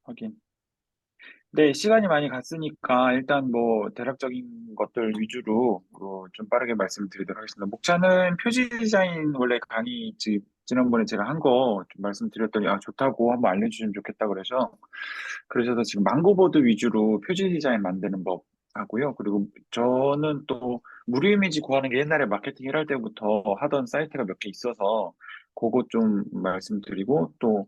하긴. 네, 시간이 많이 갔으니까 일단 뭐 대략적인 것들 위주로 좀 빠르게 말씀드리도록 하겠습니다. 목차는 표지 디자인 원래 강의 지난번에 제가 한 거 좀 말씀드렸더니 아 좋다고 한번 알려주시면 좋겠다 그러셔서 지금 망고보드 위주로 표지 디자인 만드는 법 하고요. 그리고 저는 또 무료 이미지 구하는 게 옛날에 마케팅 일할 때부터 하던 사이트가 몇 개 있어서 그거 좀 말씀드리고 또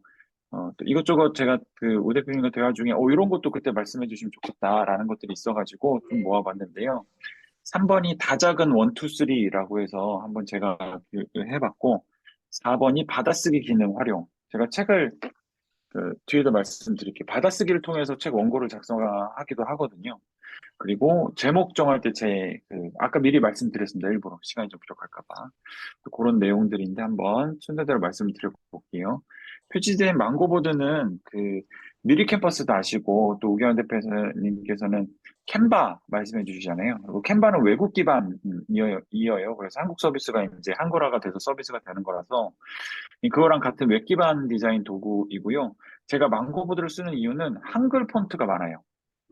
이것저것 제가 그 오 대표님과 대화 중에 이런 것도 그때 말씀해 주시면 좋겠다라는 것들이 있어가지고 좀 모아봤는데요. 3번이 다작은 1, 2, 3라고 해서 한번 제가 해봤고 4번이 받아쓰기 기능 활용. 제가 책을 뒤에도 말씀드릴게요. 받아쓰기를 통해서 책 원고를 작성하기도 하거든요. 그리고 제목 정할 때 아까 미리 말씀드렸습니다. 일부러 시간이 좀 부족할까 봐. 그런 내용들인데 한번 순서대로 말씀을 드려볼게요. 표지된 망고보드는 미리 캠퍼스도 아시고 또 우기환 대표님께서는 캔바 말씀해 주시잖아요. 그리고 캔바는 외국 기반이어요. 그래서 한국 서비스가 이제 한글화가 돼서 서비스가 되는 거라서 그거랑 같은 웹 기반 디자인 도구이고요. 제가 망고보드를 쓰는 이유는 한글 폰트가 많아요.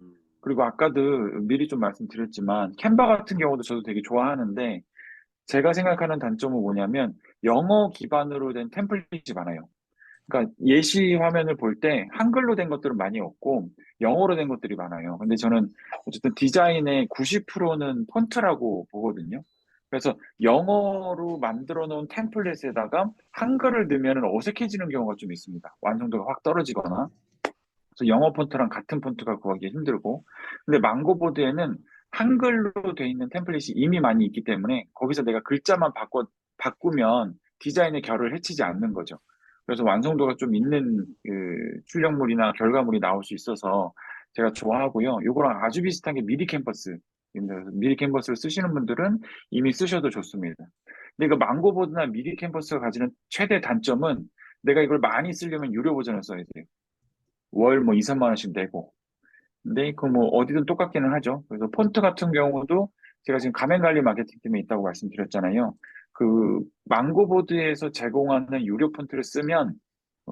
음, 그리고 아까도 미리 좀 말씀드렸지만 캔바 같은 경우도 저도 되게 좋아하는데 제가 생각하는 단점은 뭐냐면 영어 기반으로 된 템플릿이 많아요. 그러니까 예시 화면을 볼 때 한글로 된 것들은 많이 없고 영어로 된 것들이 많아요. 근데 저는 어쨌든 디자인의 90%는 폰트라고 보거든요. 그래서 영어로 만들어 놓은 템플릿에다가 한글을 넣으면 어색해지는 경우가 좀 있습니다. 완성도가 확 떨어지거나. 그래서 영어 폰트랑 같은 폰트가 구하기 힘들고. 근데 망고보드에는 한글로 돼 있는 템플릿이 이미 많이 있기 때문에 거기서 내가 글자만 바꾸면 디자인의 결을 해치지 않는 거죠. 그래서 완성도가 좀 있는 출력물이나 결과물이 나올 수 있어서 제가 좋아하고요. 이거랑 아주 비슷한 게 미리 캔버스. 미리 캔버스를 쓰시는 분들은 이미 쓰셔도 좋습니다. 근데 그 망고보드나 미리 캔버스가 가지는 최대 단점은 내가 이걸 많이 쓰려면 유료 버전을 써야 돼요. 월 뭐 2, 3만 원씩 내고. 근데 그 뭐 어디든 똑같기는 하죠. 그래서 폰트 같은 경우도 제가 지금 가맹 관리 마케팅 팀에 있다고 말씀드렸잖아요. 망고보드에서 제공하는 유료 폰트를 쓰면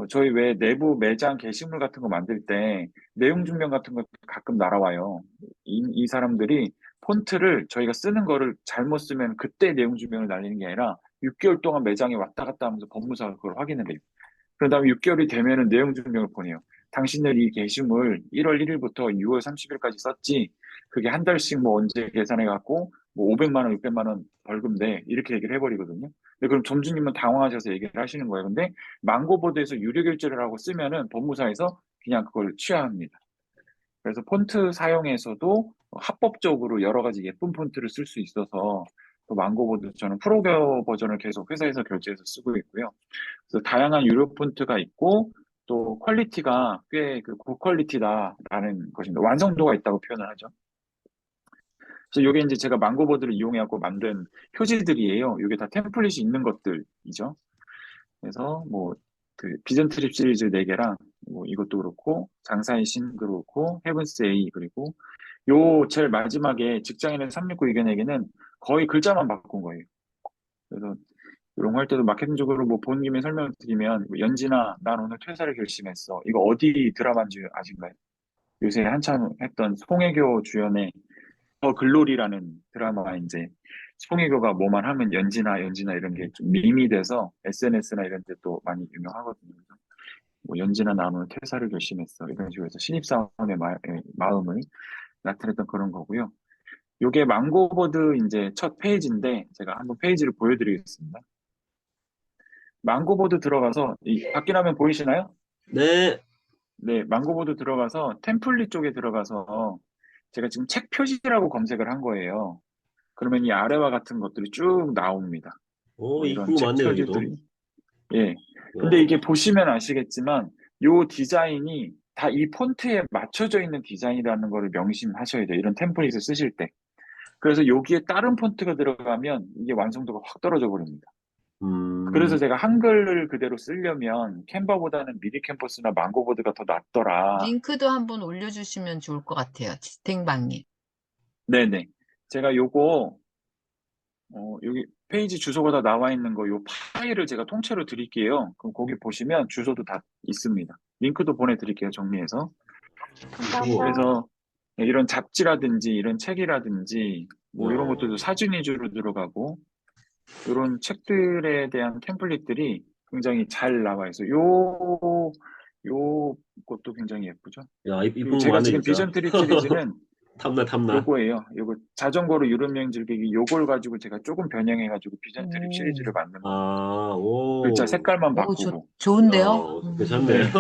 저희 왜 내부 매장 게시물 같은 거 만들 때 내용 증명 같은 거 가끔 날아와요. 이 사람들이 폰트를 저희가 쓰는 거를 잘못 쓰면 그때 내용 증명을 날리는 게 아니라 6개월 동안 매장에 왔다 갔다 하면서 법무사가 그걸 확인을 해요. 그런 다음에 6개월이 되면은 내용 증명을 보내요. 당신들 이 게시물 1월 1일부터 6월 30일까지 썼지, 그게 한 달씩 뭐 언제 계산해갖고, 뭐 500만 원, 600만 원 벌금 내. 이렇게 얘기를 해버리거든요. 근데 그럼 점주님은 당황하셔서 얘기를 하시는 거예요. 근데 망고보드에서 유료 결제를 하고 쓰면은 법무사에서 그냥 그걸 취하합니다. 그래서 폰트 사용에서도 합법적으로 여러 가지 예쁜 폰트를 쓸 수 있어서 또 망고보드 저는 프로 버전을 계속 회사에서 결제해서 쓰고 있고요. 그래서 다양한 유료 폰트가 있고 또 퀄리티가 꽤 고퀄리티다라는 것입니다. 완성도가 있다고 표현을 하죠. 그래서 이게 이제 제가 망고보드를 이용해갖고 만든 표지들이에요. 이게 다 템플릿이 있는 것들이죠. 그래서 뭐 비전 트립 시리즈 4개랑 뭐 이것도 그렇고 장사의 신 그렇고 헤븐스 A 그리고 요 제일 마지막에 직장인의 369 이겨내기는 거의 글자만 바꾼 거예요. 그래서 이런 거 할 때도 마케팅적으로 뭐 본 김에 설명을 드리면 뭐 연진아 난 오늘 퇴사를 결심했어. 이거 어디 드라마인지 아신가요? 요새 한참 했던 송혜교 주연의 더 글로리라는 드라마 이제 송혜교가 뭐만 하면 연진아 이런 게 좀 밈이 돼서 SNS나 이런 데 또 많이 유명하거든요. 그래서 뭐 연진아 나 오늘 퇴사를 결심했어. 이런 식으로 해서 신입사원의 마음을 나타냈던 그런 거고요. 요게 망고보드 이제 첫 페이지인데 제가 한번 페이지를 보여드리겠습니다. 망고보드 들어가서 밖에 화면 보이시나요? 네. 네, 망고보드 들어가서 템플릿 쪽에 들어가서 제가 지금 책 표지라고 검색을 한 거예요. 그러면 이 아래와 같은 것들이 쭉 나옵니다. 뭐 이런 이쁜 거 책 많네요, 여기도. 표지들이. 예. 근데 이게 어, 보시면 아시겠지만 요 디자인이 다 이 폰트에 맞춰져 있는 디자인이라는 거를 명심하셔야 돼요. 이런 템플릿을 쓰실 때. 그래서 여기에 다른 폰트가 들어가면 이게 완성도가 확 떨어져 버립니다. 그래서 음, 제가 한글을 그대로 쓰려면 캔버보다는 미리 캠퍼스나 망고보드가 더 낫더라. 링크도 한번 올려주시면 좋을 것 같아요. 지탱방님. 네네. 제가 요거 여기 페이지 주소가 다 나와 있는 거, 요 파일을 제가 통째로 드릴게요. 그럼 거기 보시면 주소도 다 있습니다. 링크도 보내드릴게요, 정리해서. 감사합니다. 그래서 이런 잡지라든지 이런 책이라든지 뭐 이런 것들도 어, 사진 위주로 들어가고 이런 책들에 대한 템플릿들이 굉장히 잘 나와 있어요. 요 것도 굉장히 예쁘죠. 야, 그리고 이쁜 거 제가 많네, 지금 진짜. 비전 트립 시리즈는 탐나, 탐나. 요거예요. 요거 자전거로 유럽 여행 즐기기 요걸 가지고 제가 조금 변형해가지고 비전 트립 오, 시리즈를 만든 겁니다. 아, 글자 오, 색깔만 오, 바꾸고. 좋은데요? 야, 괜찮네. 네.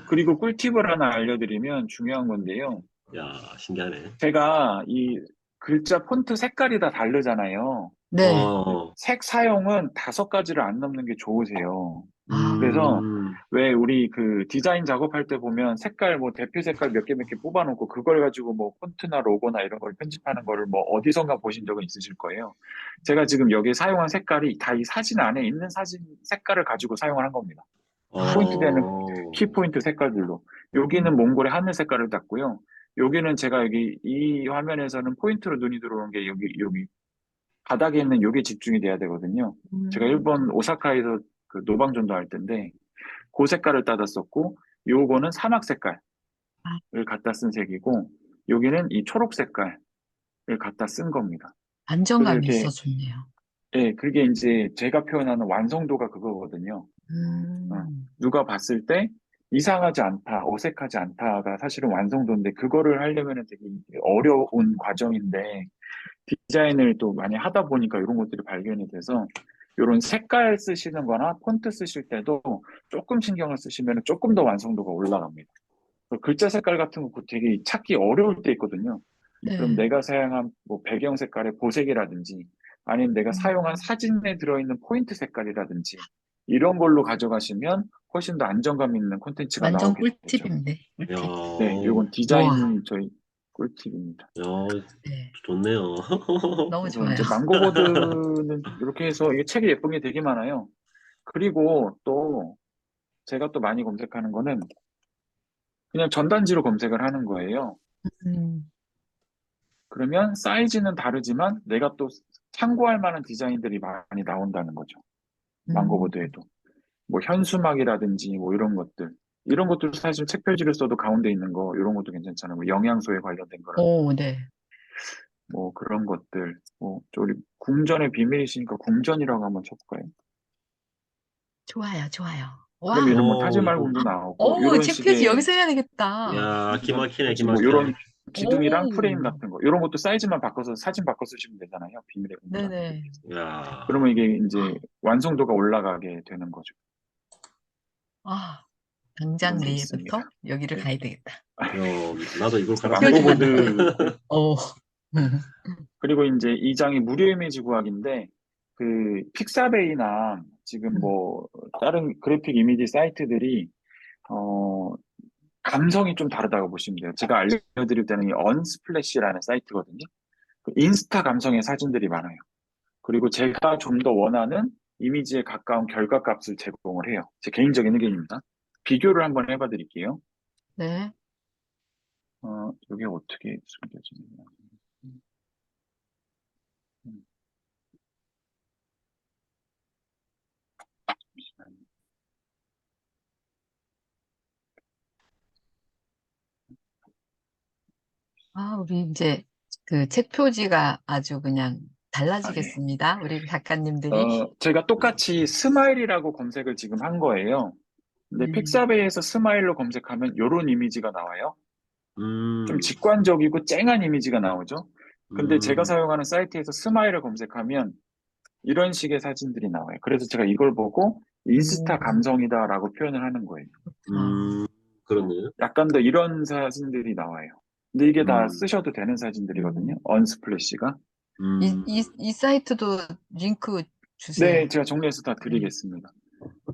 그리고 꿀팁을 하나 알려드리면 중요한 건데요. 야, 신기하네. 제가 이 글자 폰트 색깔이 다 다르잖아요. 네. 어, 색 사용은 5가지를 안 넘는 게 좋으세요. 아, 그래서 음, 왜 우리 그 디자인 작업할 때 보면 색깔 뭐 대표 색깔 몇 개 뽑아놓고 그걸 가지고 뭐 폰트나 로고나 이런 걸 편집하는 거를 뭐 어디선가 보신 적은 있으실 거예요. 제가 지금 여기에 사용한 색깔이 다 이 사진 안에 있는 사진 색깔을 가지고 사용을 한 겁니다. 포인트 되는 어, 키포인트 색깔들로. 음, 여기는 몽골의 하늘 색깔을 땄고요. 여기는 제가 여기 이 화면에서는 포인트로 눈이 들어오는 게 여기 바닥에 있는 요게 집중이 돼야 되거든요. 제가 일본 음. 오사카에서 그 노방전도 할 텐데 그 색깔을 따다 썼고 요거는 사막 색깔을 아, 갖다 쓴 색이고 여기는 이 초록 색깔을 갖다 쓴 겁니다. 그래서 안정감이 이렇게 있어 좋네요. 예, 그게 이제 제가 표현하는 완성도가 그거거든요. 누가 봤을 때 이상하지 않다, 어색하지 않다가 사실은 완성도인데 그거를 하려면 되게 어려운 과정인데 디자인을 또 많이 하다 보니까 이런 것들이 발견이 돼서 이런 색깔 쓰시는 거나 폰트 쓰실 때도 조금 신경을 쓰시면 조금 더 완성도가 올라갑니다. 글자 색깔 같은 거 되게 찾기 어려울 때 있거든요. 그럼 네. 내가 사용한 뭐 배경 색깔의 보색이라든지 아니면 내가 사용한 음, 사진에 들어있는 포인트 색깔이라든지 이런 걸로 가져가시면 훨씬 더 안정감 있는 콘텐츠가 완전 나오게 되죠. 꿀팁인데, 야, 꿀팁. 네, 이건 우와, 디자인 저희 꿀팁입니다. 야, 네. 좋네요. 너무 그래서 좋아요. 이제 망고보드는 이렇게 해서 이게 책이 예쁜 게 되게 많아요. 그리고 또 제가 또 많이 검색하는 거는 그냥 전단지로 검색을 하는 거예요. 음, 그러면 사이즈는 다르지만 내가 또 참고할 만한 디자인들이 많이 나온다는 거죠. 음. 망고보드에도. 뭐 현수막이라든지 뭐 이런 것들. 이런 것도 사실 책 표지를 써도 가운데 있는 거 이런 것도 괜찮잖아요. 뭐 영양소에 관련된 거라든지 오, 네. 뭐 그런 것들. 뭐 우리 궁전의 비밀이시니까 궁전이라고 한번 쳐볼까요? 좋아요, 좋아요. 그럼 와, 이런 뭐 오, 타지말 이거, 궁도 나오고 오, 이런 책 표지 식의 여기서 해야 되겠다. 야, 궁전 기막히네, 표지 뭐 이런 기막혀. 기둥이랑 프레임 오, 같은 거 이런 것도 사이즈만 바꿔서 사진 바꿔 쓰시면 되잖아요. 비밀의 궁전 이렇게 네네. 해서. 야, 그러면 이게 이제 완성도가 올라가게 되는 거죠. 아, 당장 그런 게 내일부터 있습니다. 여기를 네. 가야 되겠다. 야, 나도 이걸 그래서 같이 해야 표지만 되겠네. 나가요. 망고보드 있고 오, 그리고 이제 이 장이 무료 이미지 구하기인데 그 픽사베이나 지금 뭐 다른 그래픽 이미지 사이트들이 어 감성이 좀 다르다고 보시면 돼요. 제가 알려드릴 때는 이 언스플래시라는 사이트거든요. 그 인스타 감성의 사진들이 많아요. 그리고 제가 좀 더 원하는 이미지에 가까운 결과값을 제공을 해요. 제 개인적인 의견입니다. 비교를 한번 해봐 드릴게요. 네. 이게 어떻게 숨겨지냐. 음, 잠시만요. 아, 우리 이제 그 책 표지가 아주 그냥 아, 예. 달라지겠습니다. 우리 작가님들이. 제가 똑같이 스마일이라고 검색을 지금 한 거예요. 근데 네. 픽사베이에서 스마일로 검색하면 이런 이미지가 나와요. 좀 음, 직관적이고 쨍한 이미지가 나오죠. 근데 제가 음, 사용하는 사이트에서 스마일을 검색하면 이런 식의 사진들이 나와요. 그래서 제가 이걸 보고 인스타 오, 감성이다라고 표현을 하는 거예요. 그렇구나. 음, 그렇네요. 약간 더 이런 사진들이 나와요. 근데 이게 다 음, 쓰셔도 되는 사진들이거든요. 음. 언스플래시가. 음, 이 사이트도 링크 네, 주세요. 제가 정리해서 다 네. 드리겠습니다.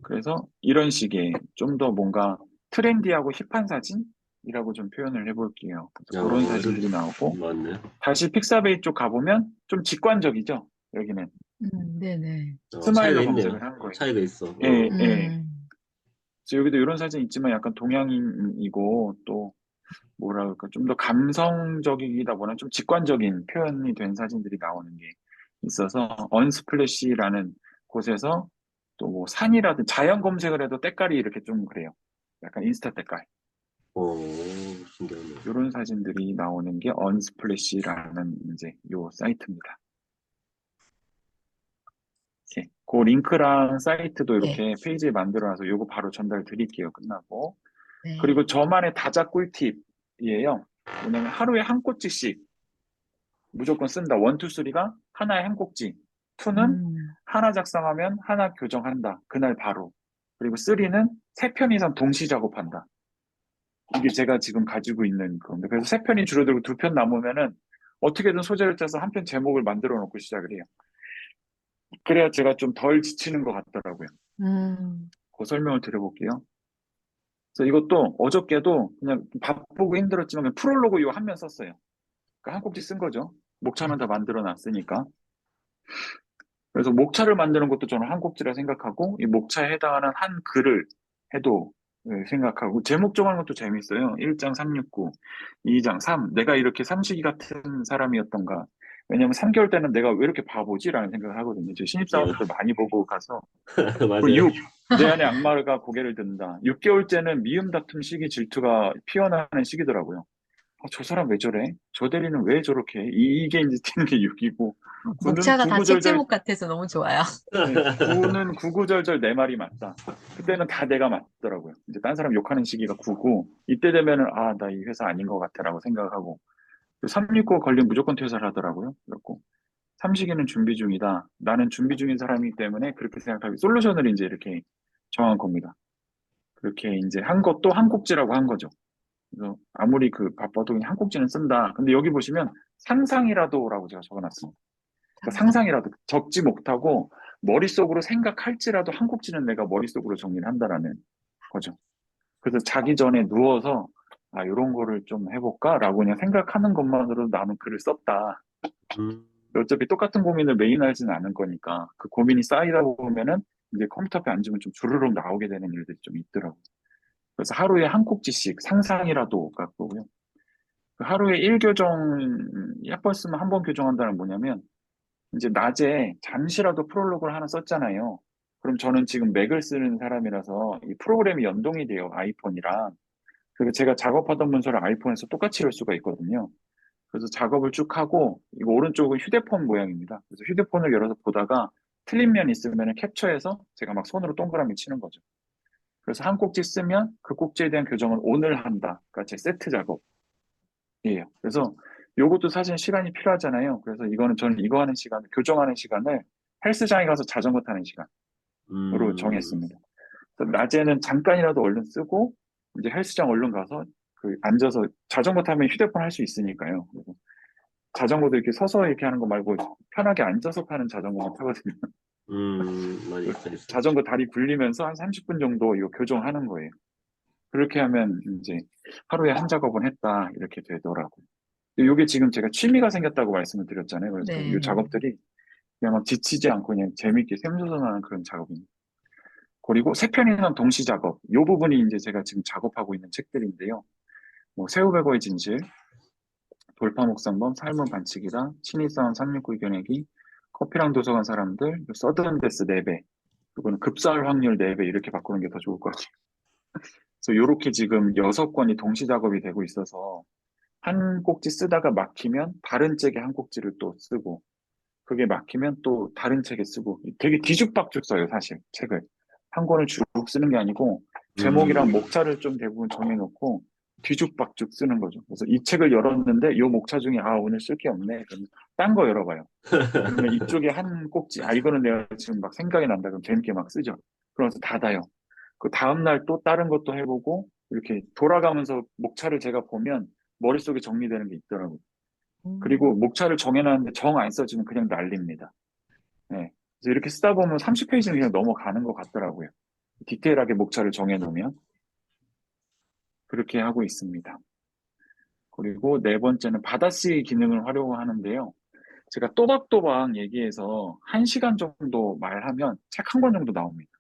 그래서 이런 식의 좀 더 뭔가 트렌디하고 힙한 사진이라고 좀 표현을 해볼게요. 그래서 그런 이런, 사진들이 나오고 맞네. 다시 픽사베이 쪽 가보면 좀 직관적이죠. 여기는 네네. 차이가 스마일로 있네요. 검색을 한 거예요. 차이가 있어. 예, 어, 예. 음, 그래서 여기도 이런 사진 있지만 약간 동양인이고 또 뭐랄까 좀 더 감성적이다 보나 좀 직관적인 표현이 된 사진들이 나오는 게 있어서 언스플래시라는 곳에서 또 뭐 산이라든 자연 검색을 해도 때깔이 이렇게 좀 그래요. 약간 인스타 때깔. 어, 신기하네요. 이런 사진들이 나오는 게 언스플래시라는 이제 요 사이트입니다. 예, 그 링크랑 사이트도 네, 이렇게 페이지에 만들어놔서 요거 바로 전달 드릴게요. 끝나고. 네. 그리고 저만의 다자 꿀팁이에요. 뭐냐면 하루에 한 꼭지씩 무조건 쓴다. 원, 투, 쓰리가 하나에 한 꼭지. 투는 음, 하나 작성하면 하나 교정한다. 그날 바로. 그리고 쓰리는 세 편 이상 동시 작업한다. 이게 제가 지금 가지고 있는 건데. 그래서 세 편이 줄어들고 두 편 남으면은 어떻게든 소재를 짜서 한 편 제목을 만들어 놓고 시작을 해요. 그래야 제가 좀 덜 지치는 것 같더라고요. 음, 그 설명을 드려볼게요. 그래서 이것도 어저께도 그냥 바쁘고 힘들었지만 그냥 프롤로그 이거 한 면 썼어요. 그러니까 한 꼭지 쓴 거죠. 목차는 다 만들어 놨으니까. 그래서 목차를 만드는 것도 저는 한 꼭지라 생각하고 이 목차에 해당하는 한 글을 해도 생각하고 제목 정하는 것도 재밌어요. 1장 369, 2장 3. 내가 이렇게 삼식이 같은 사람이었던가. 왜냐면 3개월 때는 내가 왜 이렇게 바보지라는 생각을 하거든요. 저 신입사원들 많이 보고 가서. 그리고 맞아요. 6. 내 안에 악마가 고개를 든다. 6개월째는 미움, 다툼, 시기, 질투가 피어나는 시기더라고요. 저 사람 왜 저래? 저 대리는 왜 저렇게 해? 이게 이제 튀는 게 6이고, 9는 목차가 다 책 구구절절, 제목 같아서 너무 좋아요. 네, 9는 구구절절 내 말이 맞다. 그때는 다 내가 맞더라고요. 이제 딴 사람 욕하는 시기가 9고, 이때 되면은, 아, 나 이 회사 아닌 것 같아라고 생각하고, 369 걸리면 무조건 퇴사를 하더라고요. 그렇고, 삼식이는 준비 중이다. 나는 준비 중인 사람이기 때문에 그렇게 생각하고, 솔루션을 이제 이렇게 정한 겁니다. 그렇게 이제 한 것도 한 꼭지라고 한 거죠. 그래서 아무리 그 바빠도 그냥 한 꼭지는 쓴다. 근데 여기 보시면 상상이라도라고 제가 적어놨습니다. 그러니까 항상. 상상이라도 적지 못하고 머릿속으로 생각할지라도 한 꼭지는 내가 머릿속으로 정리를 한다라는 거죠. 그래서 자기 전에 누워서 아, 이런 거를 좀 해볼까라고 그냥 생각하는 것만으로도 나는 글을 썼다. 음, 어차피 똑같은 고민을 매일 하지는 않을 거니까 그 고민이 쌓이다 보면은 이제 컴퓨터 앞에 앉으면 좀 주르륵 나오게 되는 일들이 좀 있더라고요. 그래서 하루에 한 꼭지씩 상상이라도 갖고요. 그 하루에 1교정, 약벌 쓰면 한 번 교정한다는 뭐냐면, 이제 낮에 잠시라도 프롤로그를 하나 썼잖아요. 그럼 저는 지금 맥을 쓰는 사람이라서 이 프로그램이 연동이 돼요, 아이폰이랑. 그리고 제가 작업하던 문서를 아이폰에서 똑같이 열 수가 있거든요. 그래서 작업을 쭉 하고, 이거 오른쪽은 휴대폰 모양입니다. 그래서 휴대폰을 열어서 보다가 틀린 면 있으면 캡처해서 제가 막 손으로 동그라미 치는 거죠. 그래서 한 꼭지 쓰면 그 꼭지에 대한 교정은 오늘 한다. 그러니까 제 세트 작업. 예요. 그래서 요것도 사실 시간이 필요하잖아요. 그래서 이거는 저는 이거 하는 시간, 교정하는 시간을 헬스장에 가서 자전거 타는 시간으로 음, 정했습니다. 그래서 낮에는 잠깐이라도 얼른 쓰고 이제 헬스장 얼른 가서 그 앉아서 자전거 타면 휴대폰 할 수 있으니까요. 그래서 자전거도 이렇게 서서 이렇게 하는 거 말고 편하게 앉아서 타는 자전거만 타거든요. 많이 그 있어요. 자전거 다리 굴리면서 한 30분 정도 이거 교정하는 거예요. 그렇게 하면 이제 하루에 한 작업은 했다 이렇게 되더라고요. 이게 지금 제가 취미가 생겼다고 말씀을 드렸잖아요. 그래서 이 네. 작업들이 그냥 막 지치지 않고 그냥 재밌게 샘솟아나는 그런 작업입니다. 그리고 세 편이나 동시 작업. 이 부분이 이제 제가 지금 작업하고 있는 책들인데요. 뭐 새우백어의 진실, 돌파목상범, 삶은 반칙이다, 친이싸움 369 이겨내기, 커피랑 도서관 사람들, 서든데스 4배, 그리고는 급사할 확률 4배 이렇게 바꾸는 게 더 좋을 것 같아요. 그래서 이렇게 지금 6권이 동시 작업이 되고 있어서 한 꼭지 쓰다가 막히면 다른 책에 한 꼭지를 또 쓰고 그게 막히면 또 다른 책에 쓰고 되게 뒤죽박죽 써요, 사실 책을. 한 권을 쭉 쓰는 게 아니고 제목이랑 음, 목차를 좀 대부분 정해놓고 뒤죽박죽 쓰는 거죠. 그래서 이 책을 열었는데 이 목차 중에 아 오늘 쓸 게 없네. 그럼 딴 거 열어봐요. 그러면 이쪽에 한 꼭지 아 이거는 내가 지금 막 생각이 난다. 그럼 재밌게 막 쓰죠. 그러면서 닫아요. 그 다음날 또 다른 것도 해보고 이렇게 돌아가면서 목차를 제가 보면 머릿속에 정리되는 게 있더라고요. 그리고 음, 목차를 정해놨는데 정 안 써지면 그냥 날립니다. 네. 그래서 이렇게 쓰다 보면 30페이지는 그냥 넘어가는 것 같더라고요. 디테일하게 목차를 정해놓으면 그렇게 하고 있습니다. 그리고 네 번째는 받아쓰기 기능을 활용하는데요. 제가 또박또박 얘기해서 1시간 정도 말하면 책 한 권 정도 나옵니다.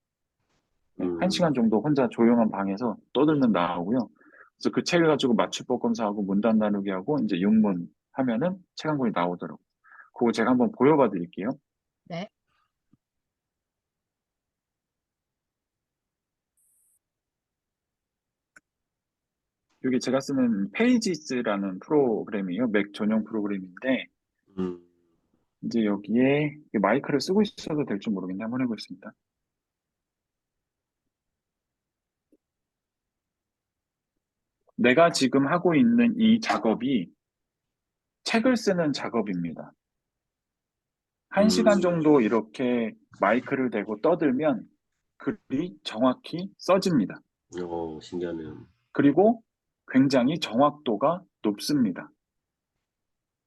네, 1시간 음, 정도 혼자 조용한 방에서 떠들면 나오고요. 그래서 그 책을 가지고 맞춤법 검사하고 문단 나누기 하고 이제 육문 하면은 책 한 권이 나오더라고요. 그거 제가 한번 보여봐 드릴게요. 네. 이게 제가 쓰는 페이지스라는 프로그램이에요. 맥 전용 프로그램인데, 음, 이제 여기에 마이크를 쓰고 있어도 될지 모르겠는데 한번 해보겠습니다. 내가 지금 하고 있는 이 작업이 책을 쓰는 작업입니다. 1시간 정도 이렇게 마이크를 대고 떠들면 글이 정확히 써집니다. 신기하네요. 그리고 굉장히 정확도가 높습니다.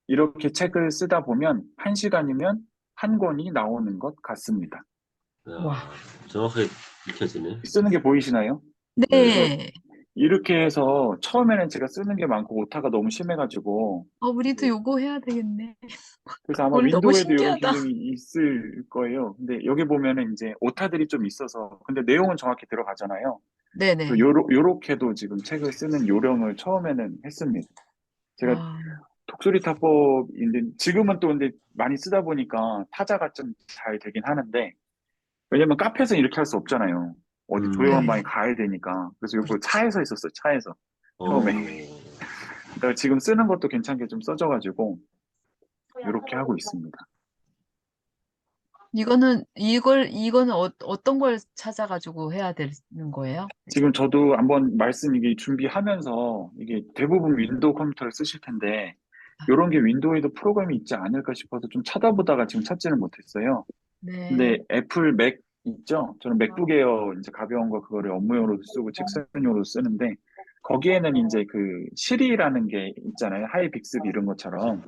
이렇게 책을 쓰다 보면 1시간이면 한 권이 나오는 것 같습니다. 와. 야, 정확하게 익혀지네. 쓰는 게 보이시나요? 네. 이렇게 해서 처음에는 제가 쓰는 게 많고 오타가 너무 심해가지고 우리도 요거 해야 되겠네. 그래서 아마 우리 너무 윈도우에도 이런 신기하다. 기능이 있을 거예요. 근데 여기 보면은 이제 오타들이 좀 있어서 근데 내용은 정확히 들어가잖아요. 그래서 네네. 요렇게도 지금 책을 쓰는 요령을 처음에는 했습니다. 제가 와. 독수리 타법인데 지금은 또 근데 많이 쓰다 보니까 타자가 좀 잘 되긴 하는데 왜냐면 카페에서 이렇게 할 수 없잖아요. 어디 조용한 방에 네. 가야 되니까. 그래서 이거 그렇지. 차에서 했었어요. 차에서. 어, 처음에. 그러니까 지금 쓰는 것도 괜찮게 좀 써져가지고 이렇게 하고 있습니다. 이거는 어떤 걸 찾아가지고 해야 되는 거예요? 지금 저도 한번 이게 준비하면서 이게 대부분 윈도우 컴퓨터를 쓰실 텐데 이런 게 윈도우에도 프로그램이 있지 않을까 싶어서 좀 찾아보다가 지금 찾지는 못했어요. 네. 근데 애플 맥 있죠? 저는 맥북 에어 이제 가벼운 거 그거를 업무용으로도 쓰고 책상용으로도 쓰는데 거기에는 이제 그 시리라는 게 있잖아요. 하이 빅스비 이런 것처럼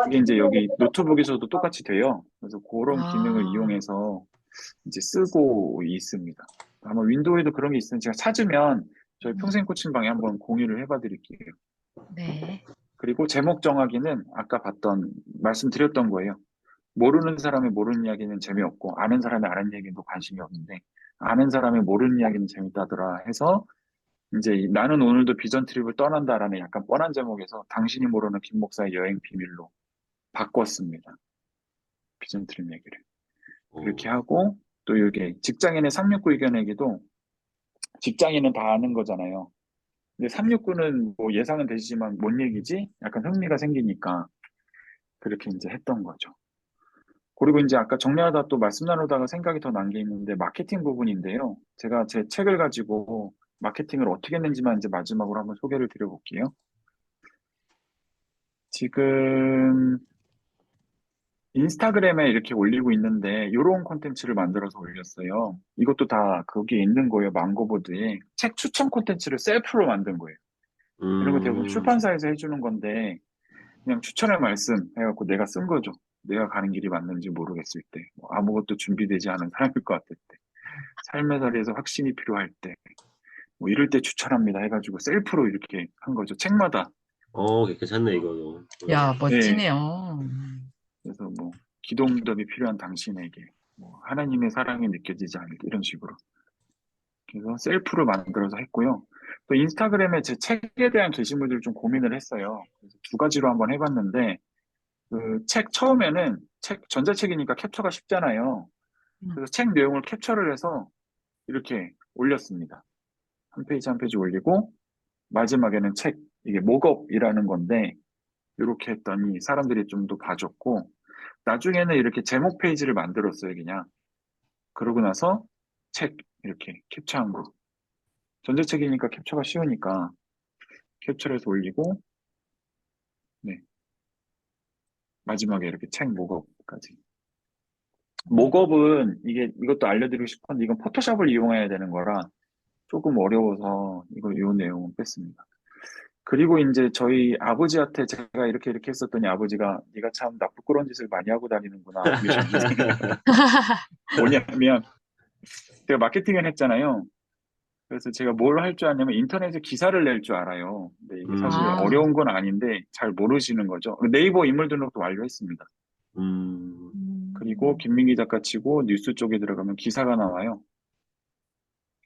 그게 이제 여기 노트북에서도 똑같이 돼요. 그래서 그런 기능을 아, 이용해서 이제 쓰고 있습니다. 아마 윈도우에도 그런 게 있으면 제가 찾으면 저희 평생 코칭방에 한번 공유를 해봐 드릴게요. 네. 그리고 제목 정하기는 아까 말씀드렸던 거예요. 모르는 사람이 모르는 이야기는 재미없고 아는 사람이 아는 얘기도 관심이 없는데 아는 사람이 모르는 이야기는 재밌다더라 해서 이제 나는 오늘도 비전 트립을 떠난다라는 약간 뻔한 제목에서 당신이 모르는 김 목사의 여행 비밀로 바꿨습니다. 비전 트립 얘기를. 어, 그렇게 하고 또 이게 직장인의 369 이겨내기도 직장인은 다 아는 거잖아요. 근데 369는 뭐 예상은 되시지만 뭔 얘기지? 약간 흥미가 생기니까 그렇게 이제 했던 거죠. 그리고 이제 아까 정리하다 또 말씀 나누다가 생각이 더 난 게 있는데 마케팅 부분인데요. 제가 제 책을 가지고 마케팅을 어떻게 했는지만 이제 마지막으로 한번 소개를 드려볼게요. 지금 인스타그램에 이렇게 올리고 있는데 이런 콘텐츠를 만들어서 올렸어요. 이것도 다 거기에 있는 거예요. 망고보드에. 책 추천 콘텐츠를 셀프로 만든 거예요. 이런 거 대부분 음, 출판사에서 해주는 건데 그냥 추천의 말씀 해갖고 내가 쓴 거죠. 내가 가는 길이 맞는지 모르겠을 때, 뭐 아무것도 준비되지 않은 사람일 것 같을 때, 삶의 자리에서 확신이 필요할 때, 뭐 이럴 때 추천합니다 해가지고 셀프로 이렇게 한 거죠. 책마다. 괜찮네, 이거도. 야, 네. 멋지네요. 그래서 뭐 기도응답이 필요한 당신에게, 뭐 하나님의 사랑이 느껴지지 않을 때 이런 식으로. 그래서 셀프로 만들어서 했고요. 또 인스타그램에 제 책에 대한 게시물들을 좀 고민을 했어요. 그래서 두 가지로 한번 해봤는데 그 책 처음에는 책 전자책이니까 캡처가 쉽잖아요. 음. 그래서 책 내용을 캡처를 해서 이렇게 올렸습니다. 한 페이지 한 페이지 올리고 마지막에는 책 이게 목업이라는 건데 이렇게 했더니 사람들이 좀 더 봐줬고 나중에는 이렇게 제목 페이지를 만들었어요, 그냥. 그러고 나서 책 이렇게 캡처한 거. 전자책이니까 캡처가 쉬우니까 캡처해서 올리고 네. 마지막에 이렇게 책 목업까지. 목업은 이것도 알려드리고 싶었는데 이건 포토샵을 이용해야 되는 거라 조금 어려워서 이 내용은 뺐습니다. 그리고 이제 저희 아버지한테 제가 이렇게 했었더니 아버지가 네가 참 나 부끄러운 짓을 많이 하고 다니는구나 이러셨는데 뭐냐면 제가 마케팅을 했잖아요. 그래서 제가 뭘 할 줄 아냐면 인터넷에 기사를 낼 줄 알아요. 근데 이게 사실 아, 어려운 건 아닌데 잘 모르시는 거죠. 네이버 인물 등록도 완료했습니다. 음, 그리고 김민기 작가 치고 뉴스 쪽에 들어가면 기사가 나와요.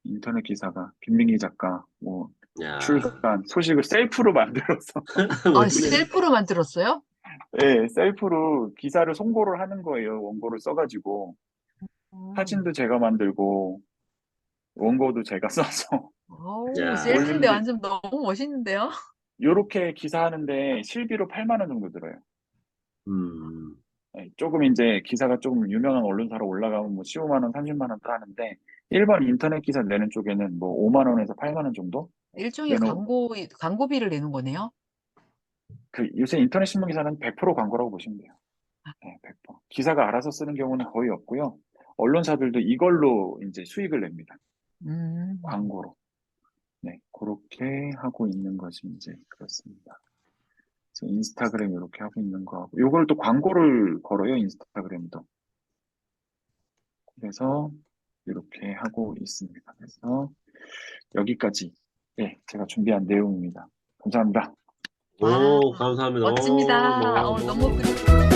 인터넷 기사가 김민기 작가 뭐 야, 출간 소식을 셀프로 만들어서 올린 셀프로 만들었어요? 예, 셀프로 기사를 송고를 하는 거예요. 원고를 써가지고. 사진도 제가 만들고, 원고도 제가 써서 어우, 야, 셀프인데 올리는데, 완전 너무 멋있는데요? 요렇게 기사하는데 실비로 8만 원 정도 들어요. 음, 예, 조금 이제 기사가 조금 유명한 언론사로 올라가면 뭐 15만 원, 30만 원 하는데, 일반 인터넷 기사 내는 쪽에는 뭐 5만 원에서 8만 원 정도 일종의 내는, 광고비를 내는 거네요? 그 요새 인터넷 신문 기사는 100% 광고라고 보시면 돼요. 네, 100%. 기사가 알아서 쓰는 경우는 거의 없고요. 언론사들도 이걸로 이제 수익을 냅니다. 음. 광고로. 네, 그렇게 하고 있는 것이 이제 그렇습니다. 그래서 인스타그램 이렇게 하고 있는 거 하고, 요걸 또 광고를 걸어요, 인스타그램도. 그래서 이렇게 하고 있습니다. 그래서 여기까지, 예, 제가 준비한 내용입니다. 감사합니다. 와, 오, 감사합니다. 멋집니다. 너무, 너무 너무.